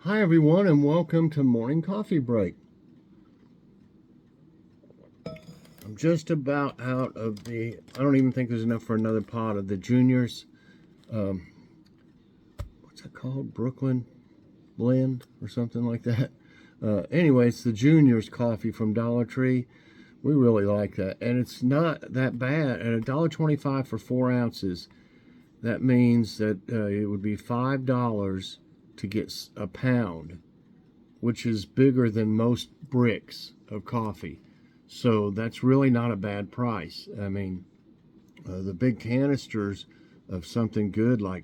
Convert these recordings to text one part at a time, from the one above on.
Hi everyone, and welcome to Morning Coffee Break. I'm just about out of I don't even think there's enough for another pot of the Juniors. What's that called? Brooklyn Blend or something like that. Anyway, it's the Juniors coffee from Dollar Tree. We really like that, and it's not that bad. At $1.25 for 4 ounces, that means that it would be $5 to get a pound, which is bigger than most bricks of coffee. So that's really not a bad price. I mean, the big canisters of something good like,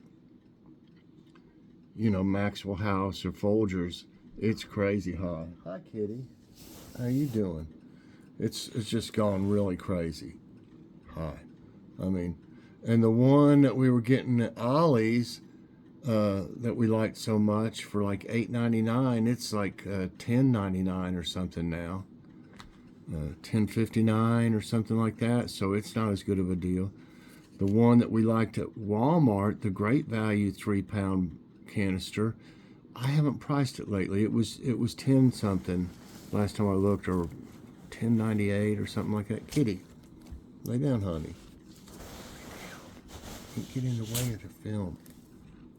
Maxwell House or Folgers, it's crazy high. Hi, kitty. How you doing? It's just gone really crazy high. I mean, and the one that we were getting at Ollie's, that we liked so much for like $8.99, it's like $10.99 or something now, $10.59 or something like that. So it's not as good of a deal. The one that we liked at Walmart, the Great Value 3-pound canister, I haven't priced it lately. It was 10 something last time I looked, or 10.98 or something like that. Kitty, lay down, honey. Can't get in the way of the film,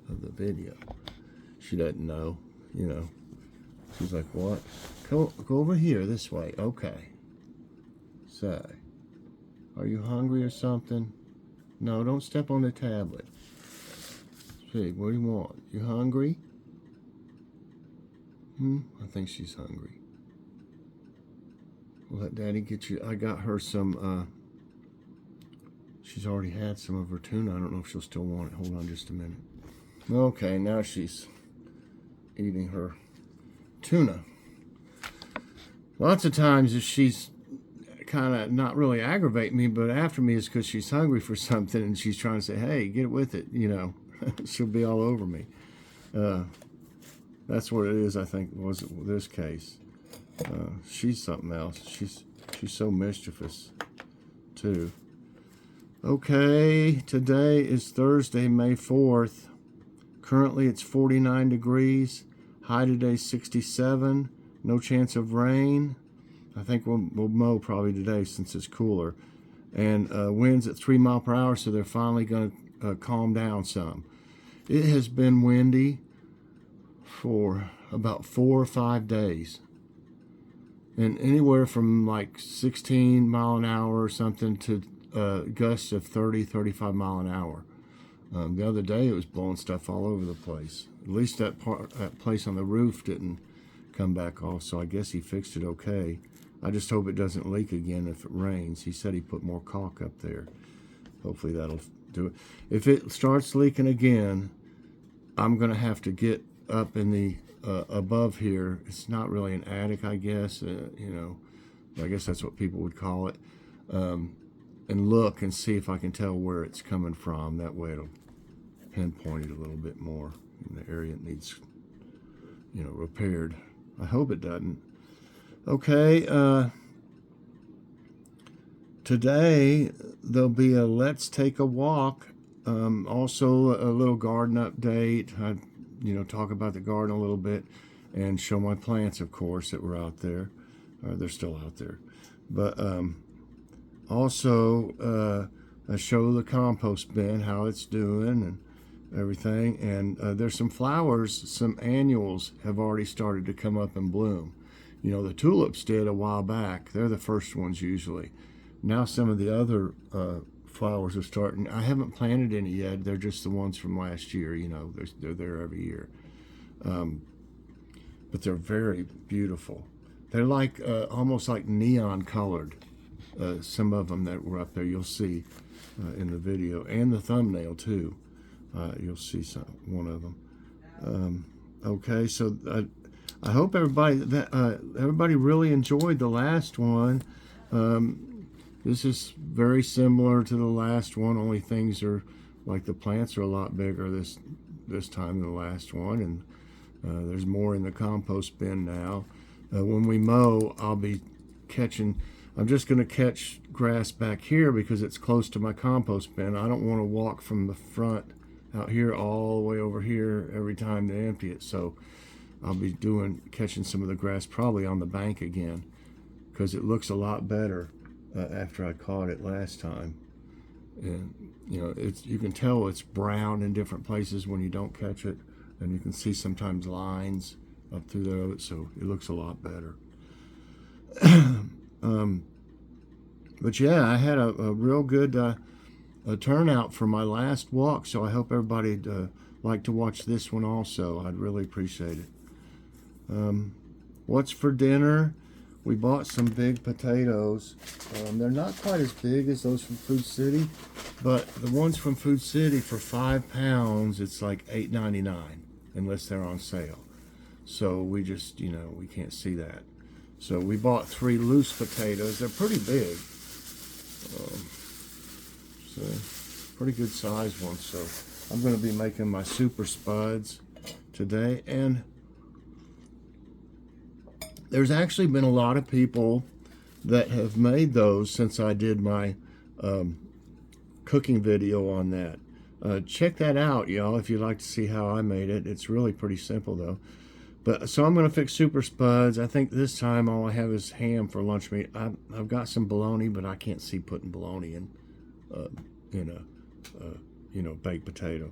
of the video. She doesn't know, She's like, what? Go over here this way. Okay. Say, are you hungry or something? No, don't step on the tablet. See, what do you want? You hungry? I think she's hungry. Well, let Daddy get you. I got her some, she's already had some of her tuna. I don't know if she'll still want it. Hold on just a minute. Okay, now she's eating her tuna. Lots of times if she's kind of not really aggravating me, but after me, is because she's hungry for something and she's trying to say, hey, get with it, She'll be all over me. That's what it is, I think, was this case. She's something else. She's so mischievous, too. Okay, today is Thursday, May 4th. Currently, it's 49 degrees. High today, 67. No chance of rain. I think we'll mow probably today since it's cooler. And winds at 3 miles per hour, so they're finally going to calm down some. It has been windy for about 4 or 5 days. And anywhere from like 16 mile an hour or something to gusts of 30, 35 mile an hour. The other day it was blowing stuff all over the place. At least that place on the roof didn't come back off, so I guess he fixed it okay. I just hope it doesn't leak again if it rains. He said he put more caulk up there. Hopefully that'll do it. If it starts leaking again, I'm going to have to get up in the above here. It's not really an attic, I guess. I guess that's what people would call it. And look and see if I can tell where it's coming from. That way it'll pinpoint it a little bit more in the area it needs, repaired. I hope it doesn't. Okay, today there'll be a Let's Take a Walk. Also a little garden update. I, talk about the garden a little bit and show my plants, of course, that were out there. They're still out there. But also I show the compost bin, how it's doing and everything. And there's some flowers, some annuals have already started to come up and bloom. The tulips did a while back. They're the first ones usually. Now some of the other flowers are starting. I haven't planted any yet. They're just the ones from last year. They're there every year. But they're very beautiful. They're like almost like neon colored. Some of them that were up there, you'll see in the video, and the thumbnail too. You'll see one of them. Okay, so I hope everybody really enjoyed the last one. This is very similar to the last one, only things are like the plants are a lot bigger this time than the last one, and there's more in the compost bin now. When we mow, I'll be I'm just going to catch grass back here because it's close to my compost bin. I don't want to walk from the front out here all the way over here every time to empty it. So I'll be catching some of the grass probably on the bank again, because it looks a lot better after I caught it last time. And you know, you can tell it's brown in different places when you don't catch it, and you can see sometimes lines up through there, so it looks a lot better. But yeah, I had a real good a turnout for my last walk, so I hope everybody'd like to watch this one also. I'd really appreciate it. What's for dinner? We bought some big potatoes. They're not quite as big as those from Food City, but the ones from Food City for 5 pounds, it's like $8.99 unless they're on sale. So we just, you know, we can't see that. So we bought 3 loose potatoes. They're pretty big. So pretty good size ones. So I'm going to be making my super spuds today. And there's actually been a lot of people that have made those since I did my cooking video on that. Check that out, y'all, if you'd like to see how I made it. It's really pretty simple, though. But so I'm going to fix super spuds. I think this time all I have is ham for lunch meat. I've got some bologna, but I can't see putting bologna in you know, baked potato.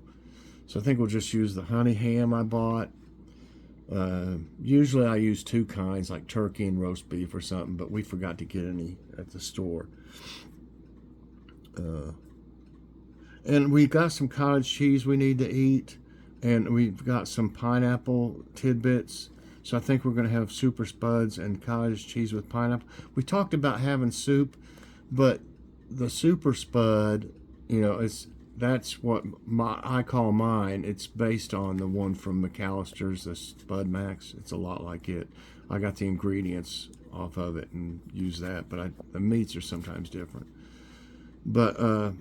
So I think we'll just use the honey ham I bought. Usually I use 2 kinds, like turkey and roast beef or something, but we forgot to get any at the store. And we got some cottage cheese we need to eat, and we've got some pineapple tidbits. So I think we're going to have super spuds and cottage cheese with pineapple. We talked about having soup, but the super spud, you know, that's what I call mine. It's based on the one from McAllister's, the Spud Max. It's a lot like it. I got the ingredients off of it and use that, but the meats are sometimes different. But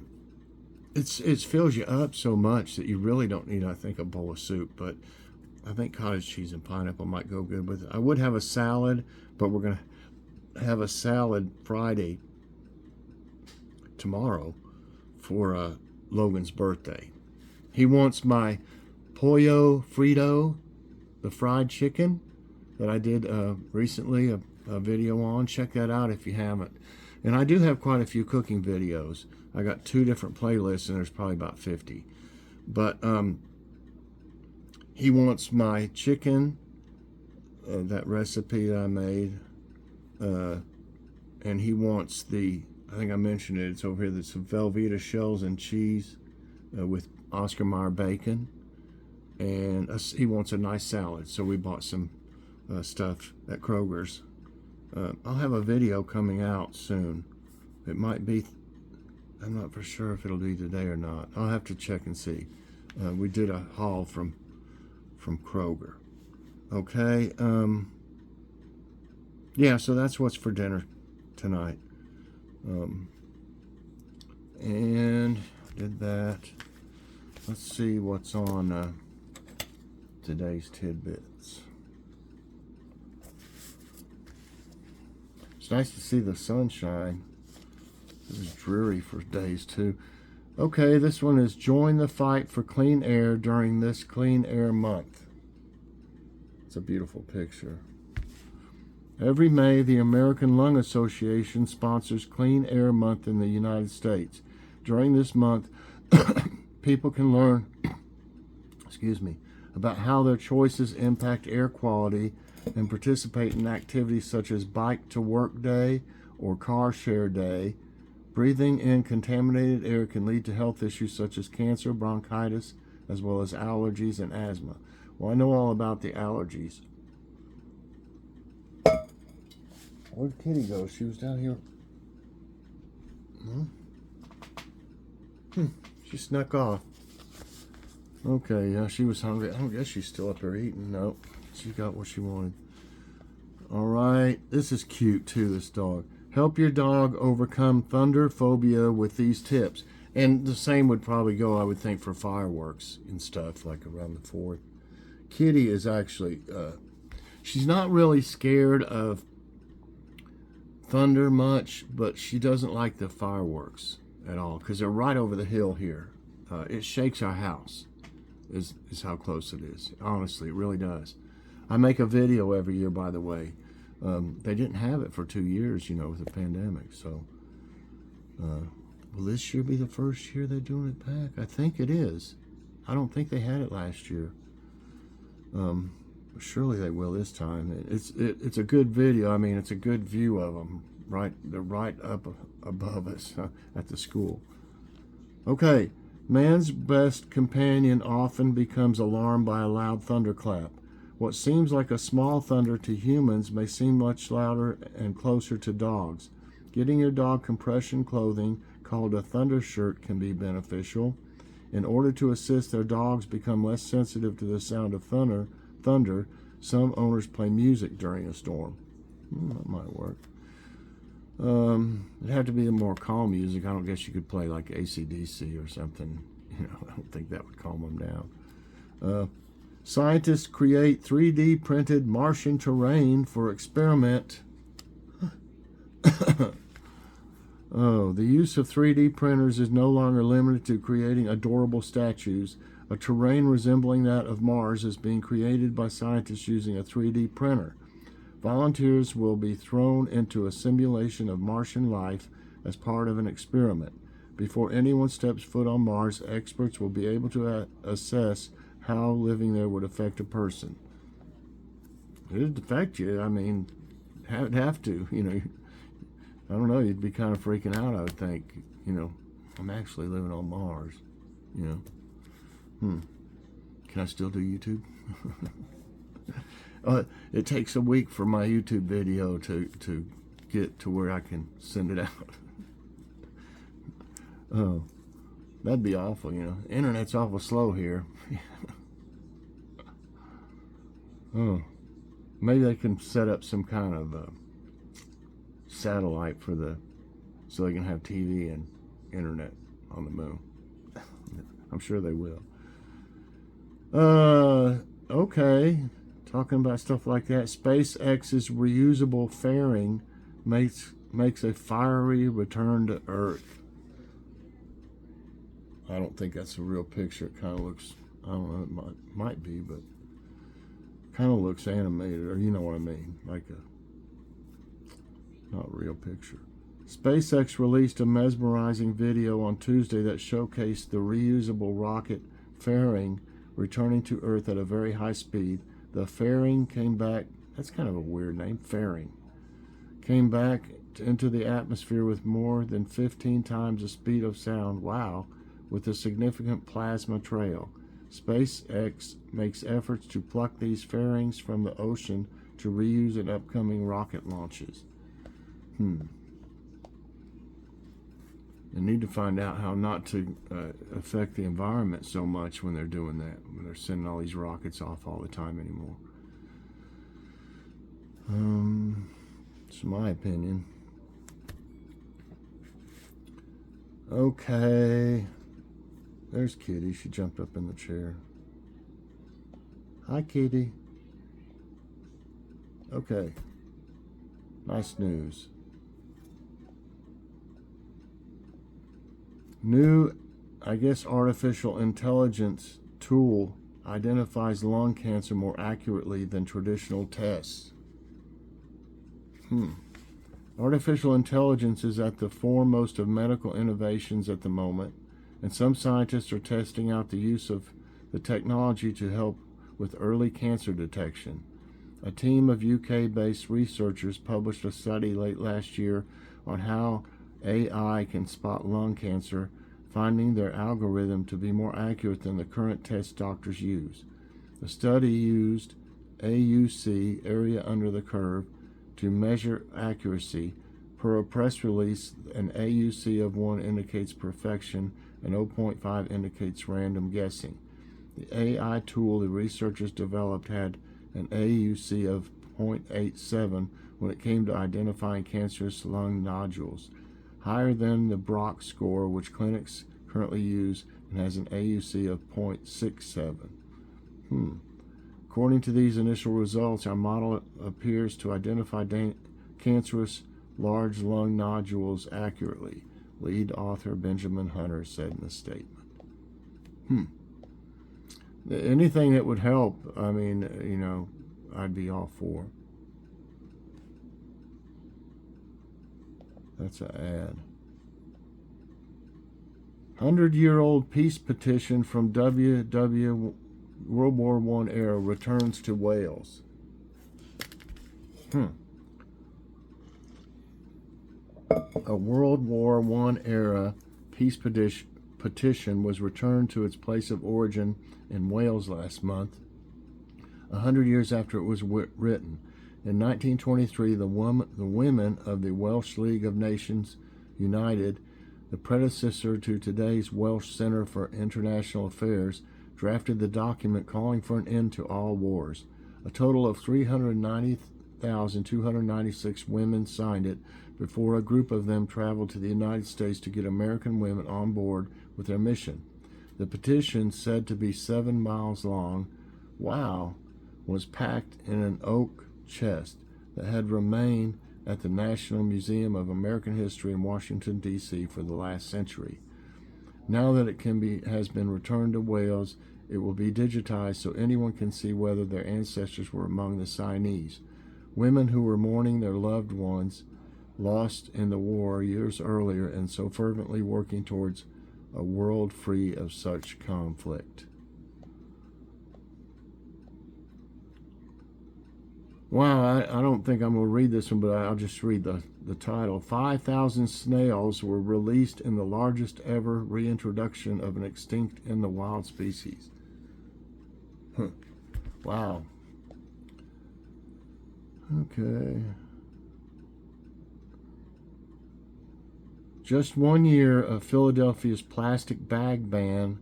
it fills you up so much that you really don't need, I think, a bowl of soup. But I think cottage cheese and pineapple might go good with it. I would have a salad, but we're going to have a salad Friday, tomorrow, for Logan's birthday. He wants my pollo frito, the fried chicken that I did recently a video on. Check that out if you haven't. And I do have quite a few cooking videos. I got 2 different playlists, and there's probably about 50. But he wants my chicken, that recipe that I made, and he wants I think I mentioned it, it's over here, there's some Velveeta shells and cheese with Oscar Mayer bacon, and he wants a nice salad, so we bought some stuff at Kroger's. I'll have a video coming out soon. It might be, I'm not for sure if it'll be today or not. I'll have to check and see. We did a haul from Kroger. Okay, yeah, so that's what's for dinner tonight. And did that. Let's see what's on today's tidbits. It's nice to see the sunshine. It was dreary for days too. Okay, this one is join the fight for clean air during this clean air month. It's a beautiful picture. Every May, the American Lung Association sponsors Clean Air Month in the United States. During this month, people can learn about how their choices impact air quality and participate in activities such as Bike to Work Day or Car Share Day. Breathing in contaminated air can lead to health issues such as cancer, bronchitis, as well as allergies and asthma. Well, I know all about the allergies. Where'd Kitty go? She was down here. She snuck off. Okay, yeah, she was hungry. I don't guess she's still up there eating. Nope, she got what she wanted. All right, this is cute too, this dog. Help your dog overcome thunder phobia with these tips. And the same would probably go, I would think, for fireworks and stuff like around the 4th. Kitty is actually, she's not really scared of thunder much, but she doesn't like the fireworks at all because they're right over the hill here. It shakes our house is how close it is. Honestly, it really does. I make a video every year, by the way. They didn't have it for 2 years, with the pandemic. So, will this year be the first year they're doing it back? I think it is. I don't think they had it last year. Surely they will this time. It's a good video. I mean, it's a good view of them. Right, they're right up above us at the school. Okay, man's best companion often becomes alarmed by a loud thunderclap. What seems like a small thunder to humans may seem much louder and closer to dogs. Getting your dog compression clothing called a thunder shirt can be beneficial. In order to assist their dogs become less sensitive to the sound of thunder, some owners play music during a storm. That might work. It'd have to be a more calm music. I don't guess you could play like AC/DC or something. I don't think that would calm them down. Scientists create 3D printed Martian terrain for experiment. Oh, the use of 3D printers is no longer limited to creating adorable statues. A terrain resembling that of Mars is being created by scientists using a 3D printer. Volunteers will be thrown into a simulation of Martian life as part of an experiment. Before anyone steps foot on Mars, experts will be able to assess how living there would affect a person. It'd affect you. I mean, it'd have to. I don't know. You'd be kind of freaking out, I would think. I'm actually living on Mars. Can I still do YouTube? It takes a week for my YouTube video to get to where I can send it out. Oh, that'd be awful, Internet's awful slow here. Oh, maybe they can set up some kind of satellite so they can have TV and internet on the moon. I'm sure they will. Okay. Talking about stuff like that, SpaceX's reusable fairing makes a fiery return to Earth. I don't think that's a real picture. It kind of looks, I don't know, it might be, but kind of looks animated, or you know what I mean, like a not real picture. SpaceX released a mesmerizing video on Tuesday that showcased the reusable rocket fairing returning to Earth at a very high speed. The fairing came back, that's kind of a weird name, fairing, came back into the atmosphere with more than 15 times the speed of sound, wow, with a significant plasma trail. SpaceX makes efforts to pluck these fairings from the ocean to reuse in upcoming rocket launches. They need to find out how not to affect the environment so much when they're doing that, when they're sending all these rockets off all the time anymore. It's my opinion. Okay. There's Kitty. She jumped up in the chair. Hi, Kitty. Okay. Nice news. New, artificial intelligence tool identifies lung cancer more accurately than traditional tests. Artificial intelligence is at the foremost of medical innovations at the moment, and some scientists are testing out the use of the technology to help with early cancer detection. A team of UK-based researchers published a study late last year on how AI can spot lung cancer, finding their algorithm to be more accurate than the current tests doctors use. The study used AUC, area under the curve, to measure accuracy. Per a press release, an AUC of 1 indicates perfection and 0.5 indicates random guessing. The AI tool the researchers developed had an AUC of 0.87 when it came to identifying cancerous lung nodules, higher than the Brock score, which clinics currently use, and has an AUC of 0.67. According to these initial results, our model appears to identify cancerous large lung nodules accurately, lead author Benjamin Hunter said in a statement. Anything that would help, I'd be all for. That's an ad. 100-year-old peace petition from World War I era returns to Wales. A World War I era peace petition was returned to its place of origin in Wales last month, 100 years after it was written. In 1923, the women of the Welsh League of Nations United, the predecessor to today's Welsh Centre for International Affairs, drafted the document calling for an end to all wars. A total of 390,296 women signed it before a group of them traveled to the United States to get American women on board with their mission. The petition, said to be 7 miles long, was packed in an oak chest that had remained at the National Museum of American History in Washington, D.C. for the last century. Now that it has been returned to Wales, it will be digitized so anyone can see whether their ancestors were among the signees. Women who were mourning their loved ones lost in the war years earlier and so fervently working towards a world free of such conflict. Wow, I don't think I'm going to read this one, but I'll just read the title. 5,000 snails were released in the largest ever reintroduction of an extinct in the wild species. Wow. Okay. Just 1 year of Philadelphia's plastic bag ban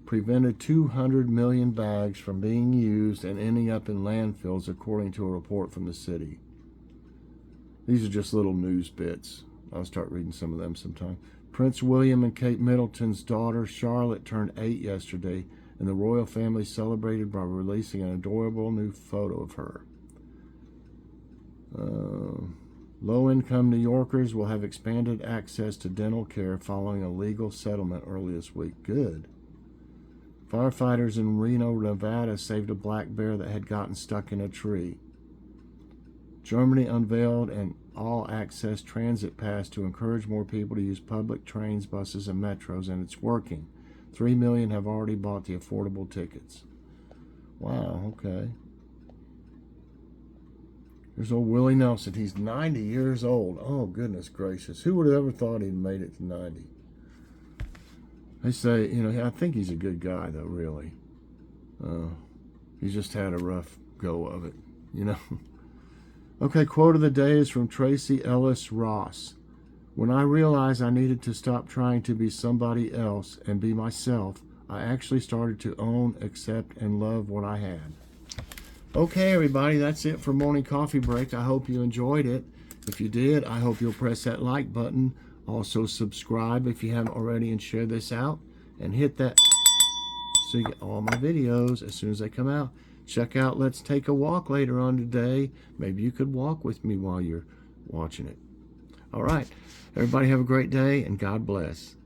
prevented 200 million bags from being used and ending up in landfills, according to a report from the city. These are just little news bits. I'll start reading some of them sometime. Prince William and Kate Middleton's daughter Charlotte turned 8 yesterday, and the royal family celebrated by releasing an adorable new photo of her. Low-income New Yorkers will have expanded access to dental care following a legal settlement early this week. Good. Firefighters in Reno, Nevada saved a black bear that had gotten stuck in a tree. Germany unveiled an all-access transit pass to encourage more people to use public trains, buses, and metros, and it's working. 3 million have already bought the affordable tickets. Wow, okay. There's old Willie Nelson. He's 90 years old. Oh, goodness gracious. Who would have ever thought he'd made it to 90? They say, I think he's a good guy, though, really. He's just had a rough go of it, Okay, quote of the day is from Tracy Ellis Ross. When I realized I needed to stop trying to be somebody else and be myself, I actually started to own, accept, and love what I had. Okay, everybody, that's it for Morning Coffee Break. I hope you enjoyed it. If you did, I hope you'll press that like button. Also, subscribe if you haven't already and share this out. And hit that so you get all my videos as soon as they come out. Check out Let's Take a Walk later on today. Maybe you could walk with me while you're watching it. All right. Everybody have a great day, and God bless.